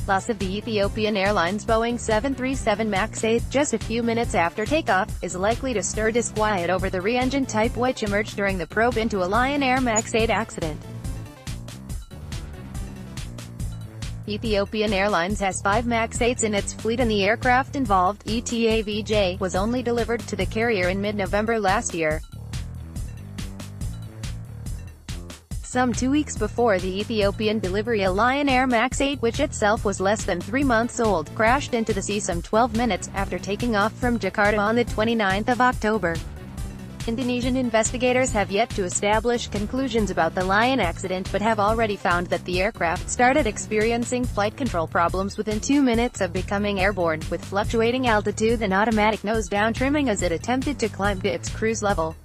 Loss of the Ethiopian Airlines Boeing 737 MAX 8 just a few minutes after takeoff, is likely to stir disquiet over the re-engine type which emerged during the probe into a Lion Air MAX 8 accident. Ethiopian Airlines has 5 MAX 8s in its fleet and the aircraft involved, ET-AVJ, was only delivered to the carrier in mid-November last year. Some 2 weeks before the Ethiopian delivery, a Lion Air MAX 8, which itself was less than 3 months old, crashed into the sea some 12 minutes after taking off from Jakarta on the 29th of October. Indonesian investigators have yet to establish conclusions about the Lion accident but have already found that the aircraft started experiencing flight control problems within 2 minutes of becoming airborne, with fluctuating altitude and automatic nose-down trimming as it attempted to climb to its cruise level.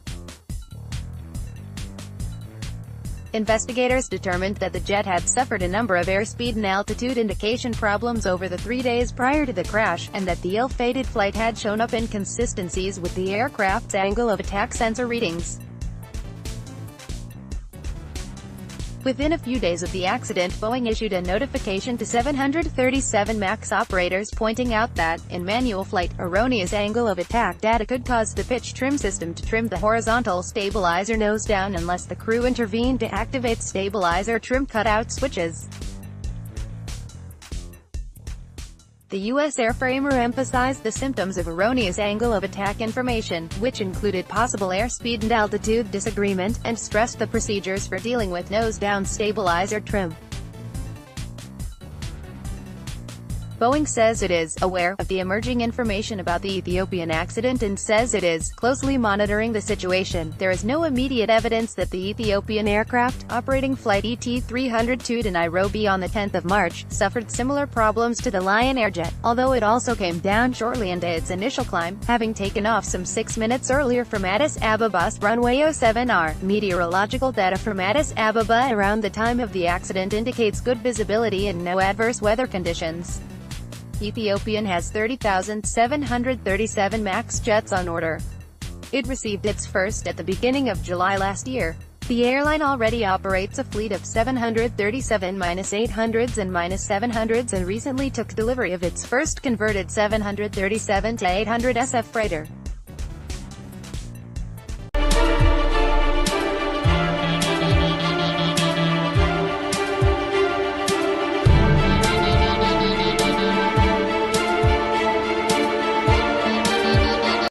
Investigators determined that the jet had suffered a number of airspeed and altitude indication problems over the 3 days prior to the crash, and that the ill-fated flight had shown up inconsistencies with the aircraft's angle of attack sensor readings. Within a few days of the accident, Boeing issued a notification to 737 MAX operators pointing out that, in manual flight, erroneous angle of attack data could cause the pitch trim system to trim the horizontal stabilizer nose down unless the crew intervened to activate stabilizer trim cutout switches. The U.S. airframer emphasized the symptoms of erroneous angle of attack information, which included possible airspeed and altitude disagreement, and stressed the procedures for dealing with nose-down stabilizer trim. Boeing says it is aware of the emerging information about the Ethiopian accident and says it is closely monitoring the situation. There is no immediate evidence that the Ethiopian aircraft, operating flight ET-302 to Nairobi on the 10th of March, suffered similar problems to the Lion Air jet, although it also came down shortly into its initial climb, having taken off some 6 minutes earlier from Addis Ababa's runway 07R. Meteorological data from Addis Ababa around the time of the accident indicates good visibility and no adverse weather conditions. Ethiopian has 30,737 MAX jets on order. It received its first at the beginning of July last year. The airline already operates a fleet of 737-800s and -700s and recently took delivery of its first converted 737-800 SF freighter.